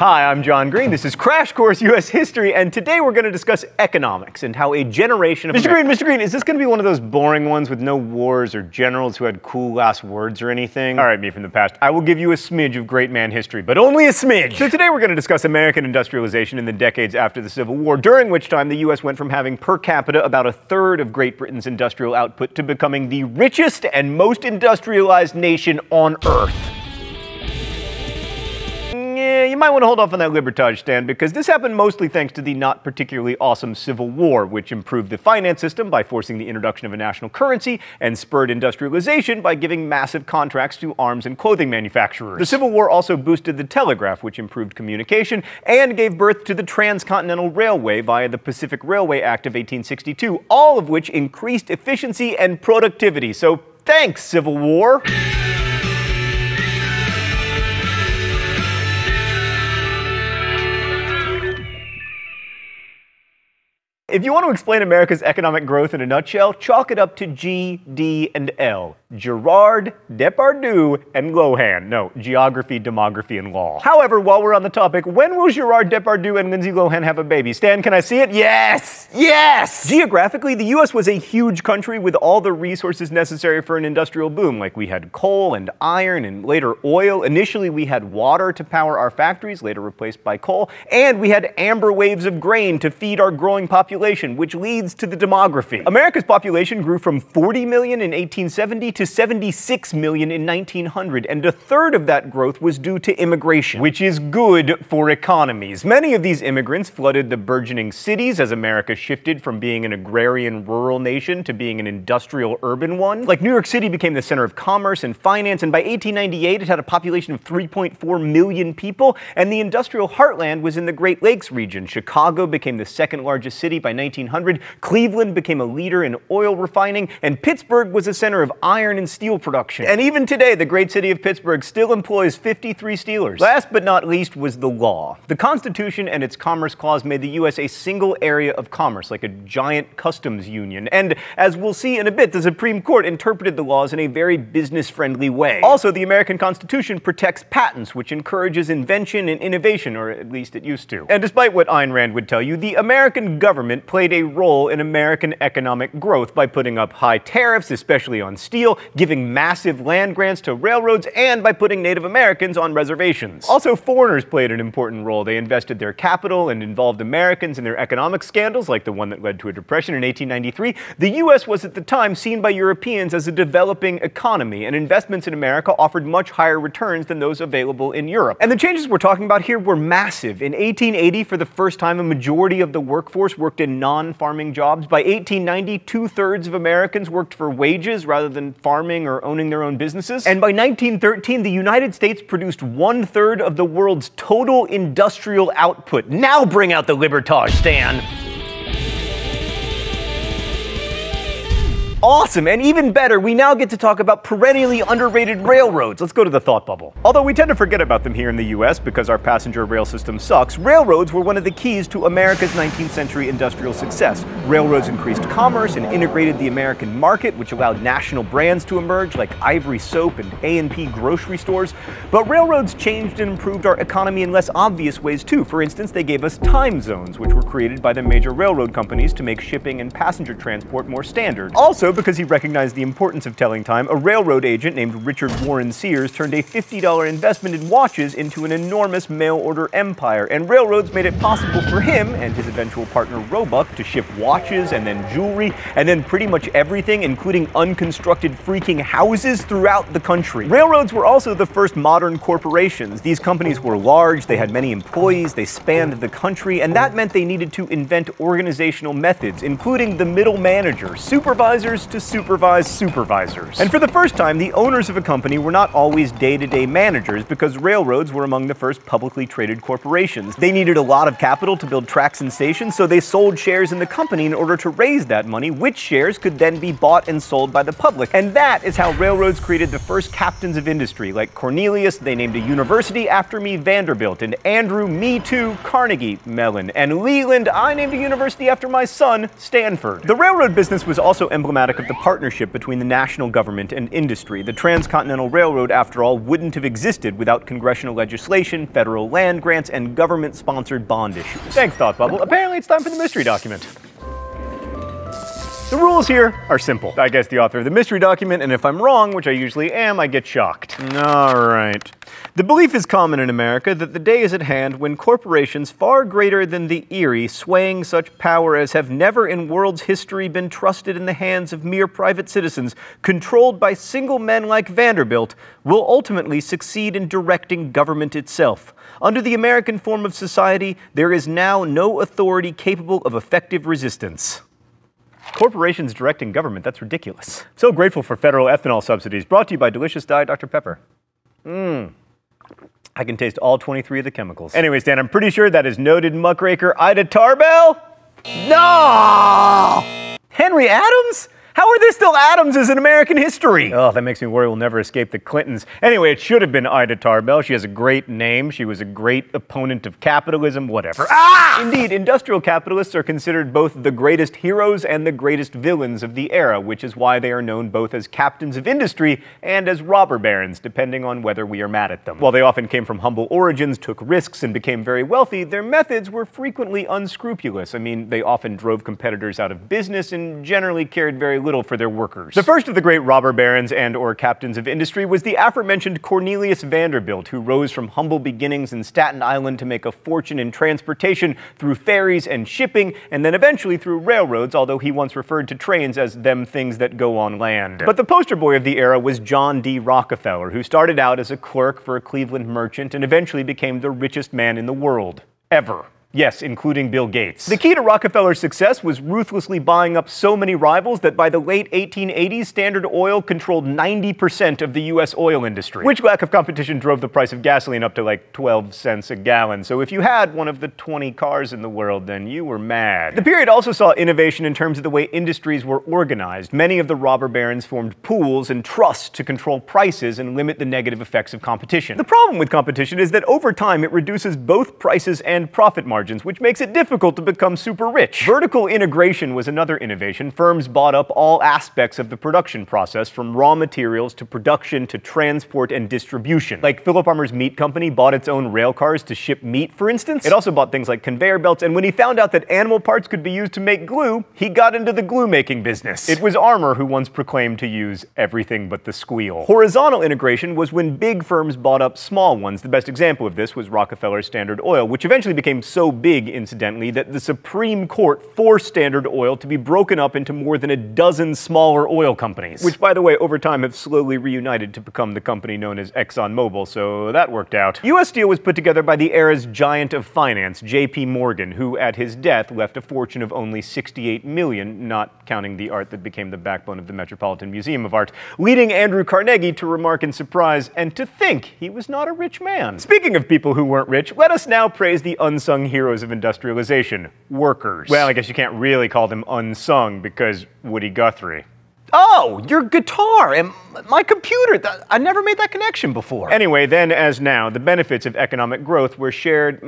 Hi, I'm John Green. This is Crash Course U.S. History, and today we're going to discuss economics and how a generation of... Mr. Green, is this going to be one of those boring ones with no wars or generals who had cool last words or anything? All right, me from the past. I will give you a smidge of great man history, but only a smidge. So today we're going to discuss American industrialization in the decades after the Civil War, during which time the U.S. went from having per capita about a third of Great Britain's industrial output to becoming the richest and most industrialized nation on Earth. Yeah, you might want to hold off on that libertage stand, because this happened mostly thanks to the not particularly awesome Civil War, which improved the finance system by forcing the introduction of a national currency and spurred industrialization by giving massive contracts to arms and clothing manufacturers. The Civil War also boosted the telegraph, which improved communication and gave birth to the Transcontinental Railway via the Pacific Railway Act of 1862, all of which increased efficiency and productivity. So thanks, Civil War! If you want to explain America's economic growth in a nutshell, chalk it up to G, D, and L. Girard, Depardieu, and Lohan. No, geography, demography, and law. However, while we're on the topic, when will Girard Depardieu and Lindsay Lohan have a baby? Stan, can I see it? Yes! Yes! Geographically, the U.S. was a huge country with all the resources necessary for an industrial boom. Like, we had coal and iron and later oil. Initially, we had water to power our factories, later replaced by coal. And we had amber waves of grain to feed our growing population, which leads to the demography. America's population grew from 40 million in 1870 to 76 million in 1900, and a third of that growth was due to immigration, which is good for economies. Many of these immigrants flooded the burgeoning cities as America shifted from being an agrarian rural nation to being an industrial urban one. Like, New York City became the center of commerce and finance, and by 1898 it had a population of 3.4 million people, and the industrial heartland was in the Great Lakes region. Chicago became the second largest city by 1900, Cleveland became a leader in oil refining, and Pittsburgh was a center of iron and steel production. And even today, the great city of Pittsburgh still employs 53 steelers. Last but not least was the law. The Constitution and its Commerce Clause made the U.S. a single area of commerce, like a giant customs union. And as we'll see in a bit, the Supreme Court interpreted the laws in a very business-friendly way. Also, the American Constitution protects patents, which encourages invention and innovation, or at least it used to. And despite what Ayn Rand would tell you, the American government played a role in American economic growth by putting up high tariffs, especially on steel, giving massive land grants to railroads, and by putting Native Americans on reservations. Also, foreigners played an important role. They invested their capital and involved Americans in their economic scandals, like the one that led to a depression in 1893. The U.S. was at the time seen by Europeans as a developing economy, and investments in America offered much higher returns than those available in Europe. And the changes we're talking about here were massive. In 1880, for the first time, a majority of the workforce worked in non-farming jobs. By 1890, two-thirds of Americans worked for wages rather than farming or owning their own businesses. And by 1913, the United States produced 1/3 of the world's total industrial output. Now bring out the libertage, Stan! Awesome, and even better, we now get to talk about perennially underrated railroads. Let's go to the thought bubble. Although we tend to forget about them here in the US because our passenger rail system sucks, railroads were one of the keys to America's 19th century industrial success. Railroads increased commerce and integrated the American market, which allowed national brands to emerge like Ivory Soap and A&P grocery stores. But railroads changed and improved our economy in less obvious ways too. For instance, they gave us time zones, which were created by the major railroad companies to make shipping and passenger transport more standard. Also, because he recognized the importance of telling time, a railroad agent named Richard Warren Sears turned a $50 investment in watches into an enormous mail-order empire, and railroads made it possible for him and his eventual partner Roebuck to ship watches and then jewelry and then pretty much everything, including unconstructed freaking houses throughout the country. Railroads were also the first modern corporations. These companies were large, they had many employees, they spanned the country, and that meant they needed to invent organizational methods, including the middle manager, supervisors to supervise supervisors. And for the first time, the owners of a company were not always day-to-day managers, because railroads were among the first publicly traded corporations. They needed a lot of capital to build tracks and stations, so they sold shares in the company in order to raise that money, which shares could then be bought and sold by the public. And that is how railroads created the first captains of industry. Like Cornelius, they named a university after me, Vanderbilt, and Andrew, me too, Carnegie Mellon, and Leland, I named a university after my son, Stanford. The railroad business was also emblematic emblematic of the partnership between the national government and industry. The Transcontinental Railroad, after all, wouldn't have existed without congressional legislation, federal land grants, and government-sponsored bond issues. Thanks, Thought Bubble. Apparently it's time for the mystery document. The rules here are simple. I guess the author of the mystery document, and if I'm wrong, which I usually am, I get shocked. All right. The belief is common in America that the day is at hand when corporations far greater than the Erie, swaying such power as have never in world's history been trusted in the hands of mere private citizens, controlled by single men like Vanderbilt, will ultimately succeed in directing government itself. Under the American form of society, there is now no authority capable of effective resistance. Corporations directing government, that's ridiculous. So grateful for federal ethanol subsidies, brought to you by Delicious Diet Dr. Pepper. I can taste all 23 of the chemicals. Anyways, Dan, I'm pretty sure that is noted muckraker Ida Tarbell? No! Henry Adams? How are there still Adamses in American history? Oh, that makes me worry we'll never escape the Clintons. Anyway, it should have been Ida Tarbell. She has a great name. She was a great opponent of capitalism, whatever. Indeed, industrial capitalists are considered both the greatest heroes and the greatest villains of the era, which is why they are known both as captains of industry and as robber barons, depending on whether we are mad at them. While they often came from humble origins, took risks, and became very wealthy, their methods were frequently unscrupulous. I mean, they often drove competitors out of business and generally cared very little for their workers. The first of the great robber barons and/or captains of industry was the aforementioned Cornelius Vanderbilt, who rose from humble beginnings in Staten Island to make a fortune in transportation through ferries and shipping, and then eventually through railroads, although he once referred to trains as them things that go on land. But the poster boy of the era was John D Rockefeller, who started out as a clerk for a Cleveland merchant and eventually became the richest man in the world. Ever. Yes, including Bill Gates. The key to Rockefeller's success was ruthlessly buying up so many rivals that by the late 1880s, Standard Oil controlled 90% of the U.S. oil industry, which lack of competition drove the price of gasoline up to like 12 cents a gallon. So if you had one of the 20 cars in the world, then you were mad. The period also saw innovation in terms of the way industries were organized. Many of the robber barons formed pools and trusts to control prices and limit the negative effects of competition. The problem with competition is that over time it reduces both prices and profit margins, which makes it difficult to become super rich. Vertical integration was another innovation. Firms bought up all aspects of the production process, from raw materials to production to transport and distribution. Like Philip Armour's meat company bought its own rail cars to ship meat, for instance. It also bought things like conveyor belts, and when he found out that animal parts could be used to make glue, he got into the glue-making business. It was Armour who once proclaimed to use everything but the squeal. Horizontal integration was when big firms bought up small ones. The best example of this was Rockefeller's Standard Oil, which eventually became so big, incidentally, that the Supreme Court forced Standard Oil to be broken up into more than a dozen smaller oil companies, which, by the way, over time have slowly reunited to become the company known as ExxonMobil, so that worked out. U.S. Steel was put together by the era's giant of finance, J.P. Morgan, who at his death left a fortune of only $68 million, not counting the art that became the backbone of the Metropolitan Museum of Art, leading Andrew Carnegie to remark in surprise, "And to think he was not a rich man." Speaking of people who weren't rich, let us now praise the unsung heroes of industrialization, workers. Well, I guess you can't really call them unsung because Woody Guthrie. Oh, your guitar and my computer. I never made that connection before. Anyway, then as now, the benefits of economic growth were shared,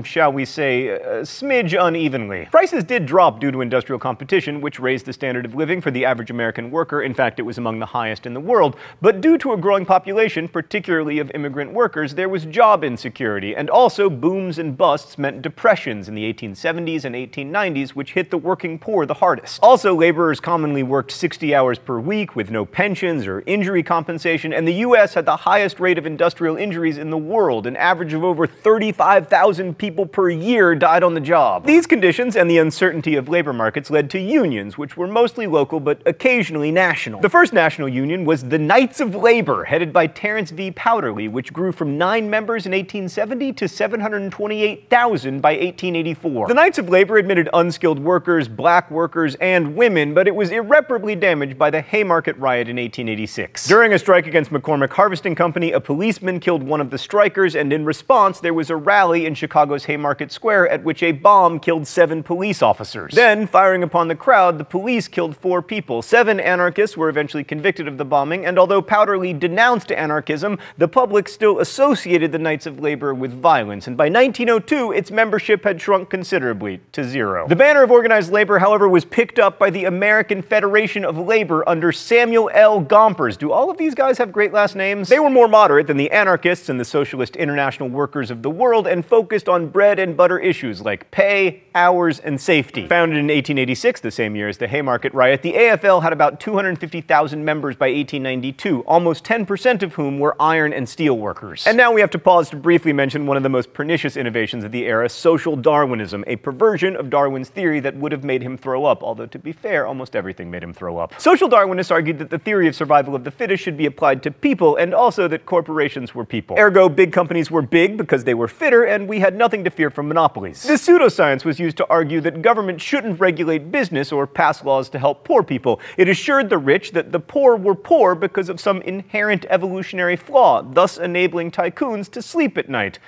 shall we say, a smidge unevenly. Prices did drop due to industrial competition, which raised the standard of living for the average American worker. In fact, it was among the highest in the world. But due to a growing population, particularly of immigrant workers, there was job insecurity. And also, booms and busts meant depressions in the 1870s and 1890s, which hit the working poor the hardest. Also, laborers commonly worked 60 hours per week with no pensions or injury compensation, and the U.S. had the highest rate of industrial injuries in the world. An average of over 35,000 people per year died on the job. These conditions and the uncertainty of labor markets led to unions, which were mostly local but occasionally national. The first national union was the Knights of Labor, headed by Terence V. Powderly, which grew from 9 members in 1870 to 728,000 by 1884. The Knights of Labor admitted unskilled workers, black workers, and women, but it was irreparably damaged by the Haymarket riot in 1886. During a strike against McCormick Harvesting Company, a policeman killed one of the strikers, and in response, there was a rally in Chicago's Haymarket Square at which a bomb killed 7 police officers. Then, firing upon the crowd, the police killed 4 people. 7 anarchists were eventually convicted of the bombing, and although Powderly denounced anarchism, the public still associated the Knights of Labor with violence, and by 1902, its membership had shrunk considerably to 0. The banner of organized labor, however, was picked up by the American Federation of Labor, labor under Samuel Gompers. Do all of these guys have great last names? They were more moderate than the anarchists and the socialist international workers of the world and focused on bread and butter issues like pay, hours, and safety. Founded in 1886, the same year as the Haymarket riot, the AFL had about 250,000 members by 1892, almost 10% of whom were iron and steel workers. And now we have to pause to briefly mention one of the most pernicious innovations of the era, social Darwinism, a perversion of Darwin's theory that would have made him throw up, although to be fair, almost everything made him throw up. Social Darwinists argued that the theory of survival of the fittest should be applied to people, and also that corporations were people. Ergo, big companies were big because they were fitter, and we had nothing to fear from monopolies. This pseudoscience was used to argue that government shouldn't regulate business or pass laws to help poor people. It assured the rich that the poor were poor because of some inherent evolutionary flaw, thus enabling tycoons to sleep at night.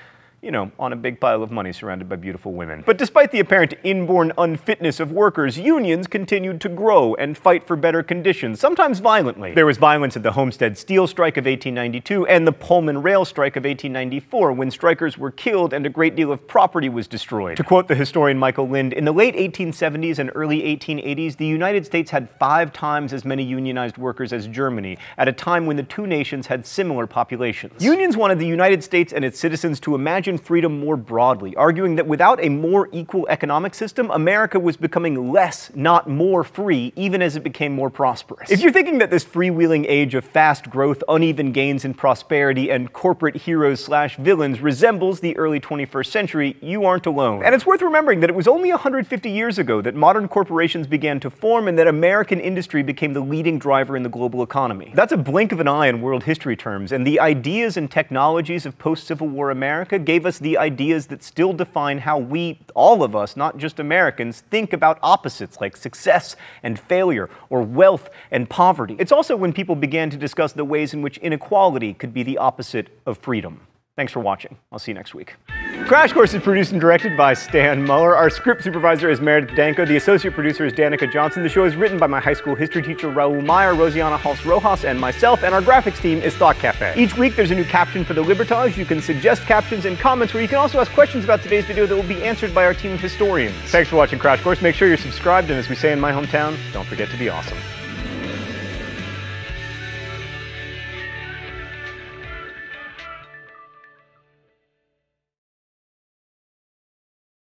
You know, on a big pile of money surrounded by beautiful women. But despite the apparent inborn unfitness of workers, unions continued to grow and fight for better conditions, sometimes violently. There was violence at the Homestead Steel Strike of 1892 and the Pullman Rail Strike of 1894, when strikers were killed and a great deal of property was destroyed. To quote the historian Michael Lind, in the late 1870s and early 1880s, the United States had 5 times as many unionized workers as Germany, at a time when the two nations had similar populations. Unions wanted the United States and its citizens to imagine freedom more broadly, arguing that without a more equal economic system, America was becoming less, not more free, even as it became more prosperous. If you're thinking that this freewheeling age of fast growth, uneven gains in prosperity, and corporate heroes/villains resembles the early 21st century, you aren't alone. And it's worth remembering that it was only 150 years ago that modern corporations began to form and that American industry became the leading driver in the global economy. That's a blink of an eye in world history terms, and the ideas and technologies of post-Civil War America gave us the ideas that still define how we, all of us, not just Americans, think about opposites like success and failure, or wealth and poverty. It's also when people began to discuss the ways in which inequality could be the opposite of freedom. Thanks for watching. I'll see you next week. Crash Course is produced and directed by Stan Muller. Our script supervisor is Meredith Danko. The associate producer is Danica Johnson. The show is written by my high school history teacher Raul Meyer, Rosiana Hals-Rojas, and myself, and our graphics team is Thought Cafe. Each week there's a new caption for the Libertage. You can suggest captions in comments, where you can also ask questions about today's video that will be answered by our team of historians. Thanks for watching Crash Course. Make sure you're subscribed, and as we say in my hometown, don't forget to be awesome.